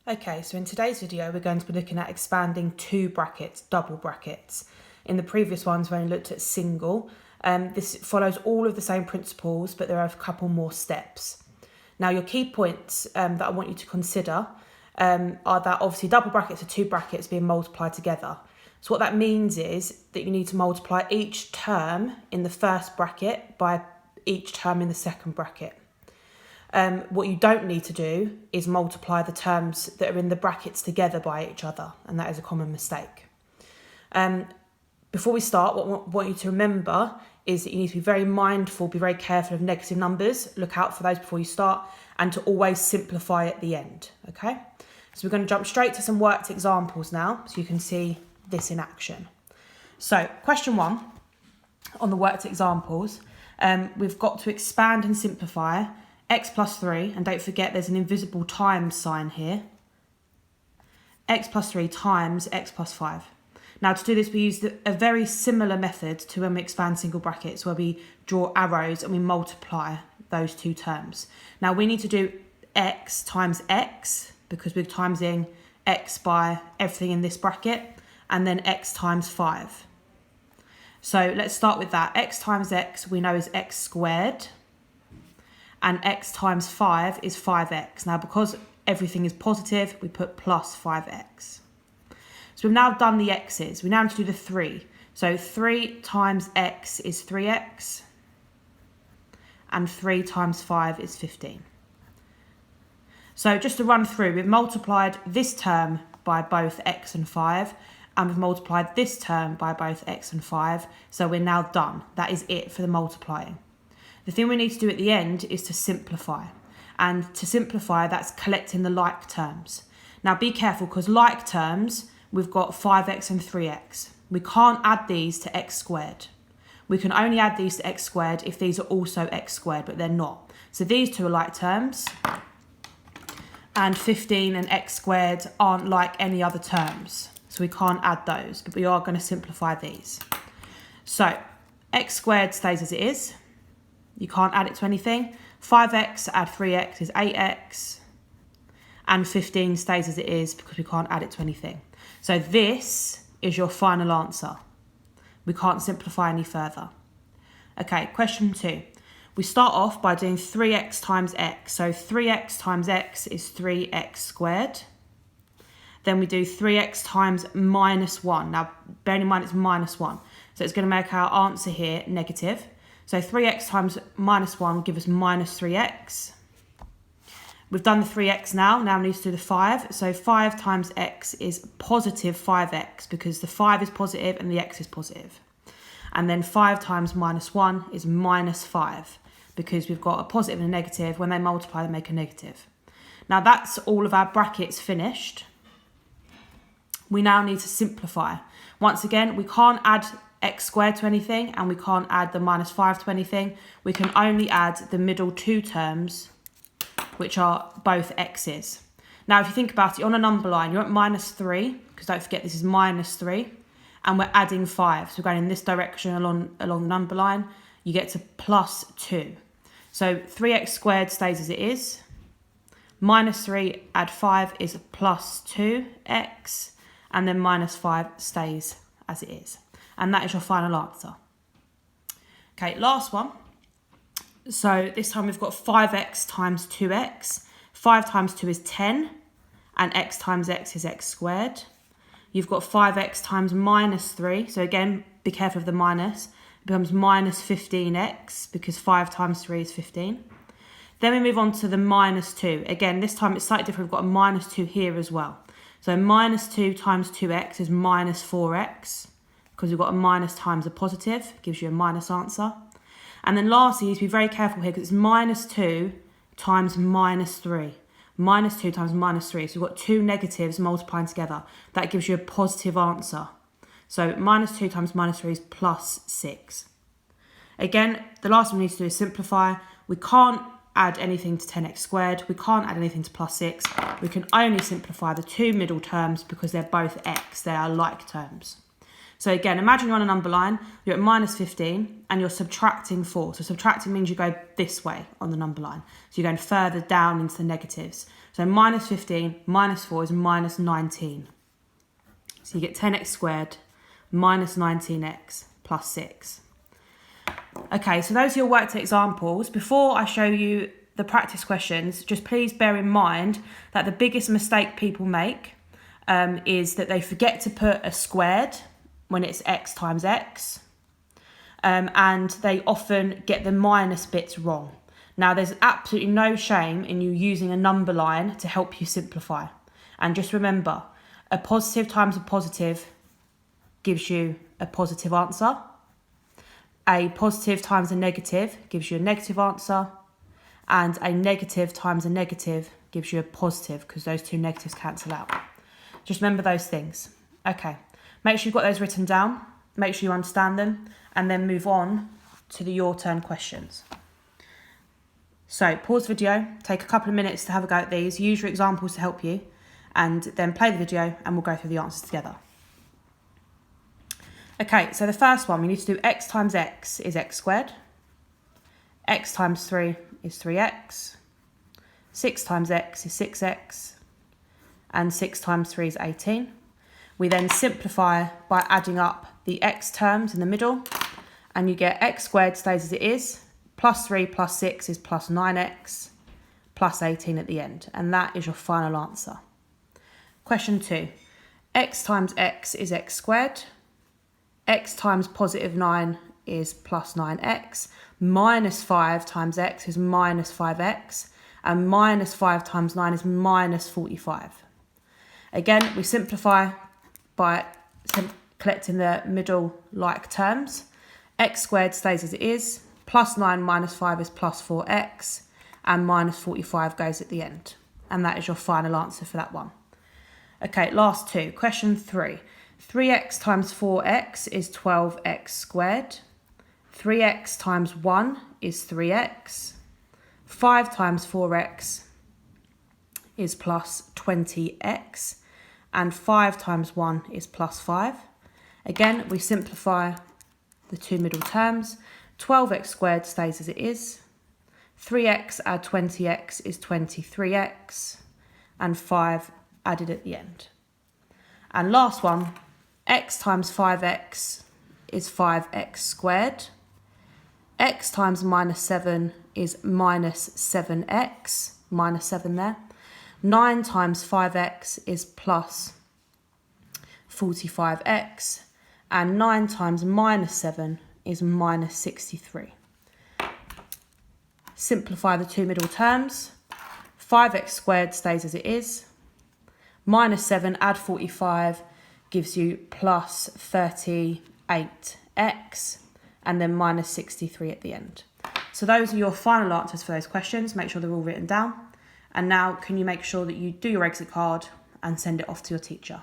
Okay, so in today's video, we're going to be looking at expanding two brackets, double brackets. In the previous ones, we only looked at single. This follows all of the same principles, but there are a couple more steps. Now, your key points that I want you to consider are that obviously double brackets are two brackets being multiplied together. So what that means is that you need to multiply each term in the first bracket by each term in the second bracket. What you don't need to do is multiply the terms that are in the brackets together by each other, and that is a common mistake. Before we start, what I want you to remember is that you need to be very mindful, be very careful of negative numbers, look out for those before you start, and to always simplify at the end, okay? So we're going to jump straight to some worked examples now, so you can see this in action. So question 1, on the worked examples, we've got to expand and simplify x plus 3, and don't forget there's an invisible times sign here, x plus 3 times x plus 5. Now to do this, we use a very similar method to when we expand single brackets, where we draw arrows and we multiply those two terms. Now we need to do x times x, because we're timesing x by everything in this bracket, and then x times 5. So let's start with that. X times x we know is x squared, and x times 5 is 5x. Now, because everything is positive, we put plus 5x. So we've now done the x's. We now need to do the 3. So 3 times x is 3x, and 3 times 5 is 15. So just to run through, we've multiplied this term by both x and 5, and we've multiplied this term by both x and 5. So we're now done. That is it for the multiplying. The thing we need to do at the end is to simplify. And to simplify, that's collecting the like terms. Now be careful, because like terms, we've got 5x and 3x. We can't add these to x squared. We can only add these to x squared if these are also x squared, but they're not. So these two are like terms, and 15 and x squared aren't like any other terms. So we can't add those, but we are going to simplify these. So x squared stays as it is. You can't add it to anything. 5x add 3x is 8x. And 15 stays as it is because we can't add it to anything. So this is your final answer. We can't simplify any further. Okay, question 2. We start off by doing 3x times x. So 3x times x is 3x squared. Then we do 3x times minus 1. Now, bearing in mind it's minus 1. So it's going to make our answer here negative. So 3x times minus 1 will give us minus 3x. We've done the 3x now. Now we need to do the 5. So 5 times x is positive 5x, because the 5 is positive and the x is positive. And then 5 times minus 1 is minus 5, because we've got a positive and a negative. When they multiply, they make a negative. Now that's all of our brackets finished. We now need to simplify. Once again, we can't add x squared to anything, and we can't add the minus 5 to anything. We can only add the middle two terms, which are both x's. Now, if you think about it, on a number line, you're at minus 3, because don't forget this is minus 3, and we're adding 5. So we're going in this direction along the number line. You get to plus 2. So 3x squared stays as it is. Minus 3 add 5 is plus 2x, and then minus 5 stays as it is. And that is your final answer. Okay, last one. So this time we've got 5x times 2x. 5 times 2 is 10, and x times x is x squared. You've got 5x times minus 3. So again, be careful of the minus. It becomes minus 15x, because 5 times 3 is 15. Then we move on to the minus 2. Again, this time it's slightly different. We've got a minus 2 here as well. So minus 2 times 2x is minus 4x. Because we've got a minus times a positive, gives you a minus answer. And then lastly, you need to be very careful here, because it's minus 2 times minus 3. Minus 2 times minus 3. So we've got two negatives multiplying together. That gives you a positive answer. So minus 2 times minus 3 is plus 6. Again, the last one we need to do is simplify. We can't add anything to 10x squared. We can't add anything to plus 6. We can only simplify the two middle terms because they're both x. They are like terms. So again, imagine you're on a number line, you're at minus 15 and you're subtracting 4. So subtracting means you go this way on the number line. So you're going further down into the negatives. So minus 15 minus 4 is minus 19. So you get 10x squared minus 19x plus 6. Okay, so those are your worked examples. Before I show you the practice questions, just please bear in mind that the biggest mistake people make is that they forget to put a squared when it's x times x, and they often get the minus bits wrong. Now, there's absolutely no shame in you using a number line to help you simplify. And just remember, a positive times a positive gives you a positive answer. A positive times a negative gives you a negative answer. And a negative times a negative gives you a positive, because those two negatives cancel out. Just remember those things. Okay, make sure you've got those written down. Make sure you understand them, and then move on to the your turn questions. So pause the video, take a couple of minutes to have a go at these, use your examples to help you, and then play the video and we'll go through the answers together. Okay, so the first one, we need to do x times x is x squared. X times 3 is 3x. 6 times x is 6x. And 6 times 3 is 18. We then simplify by adding up the x terms in the middle, and you get x squared stays as it is, plus 3 plus 6 is plus 9x, plus 18 at the end, and that is your final answer. Question 2, x times x is x squared, x times positive 9 is plus 9x, minus 5 times x is minus 5x, and minus 5 times 9 is minus 45. Again, we simplify by collecting the middle like terms. X squared stays as it is, plus 9 minus 5 is plus 4x, and minus 45 goes at the end. And that is your final answer for that one. Okay, last two. Question 3. 3x times 4x is 12x squared. 3x times 1 is 3x. 5 times 4x is plus 20x. And 5 times 1 is plus 5. Again, we simplify the two middle terms. 12x squared stays as it is. 3x add 20x is 23x. And 5 added at the end. And last one, x times 5x is 5x squared. X times minus 7 is minus 7x, minus 7 there. 9 times 5x is plus 45x, and 9 times minus 7 is minus 63. Simplify the two middle terms. 5x squared stays as it is. Minus 7 add 45 gives you plus 38x, and then minus 63 at the end. So those are your final answers for those questions. Make sure they're all written down. And now, can you make sure that you do your exit card and send it off to your teacher?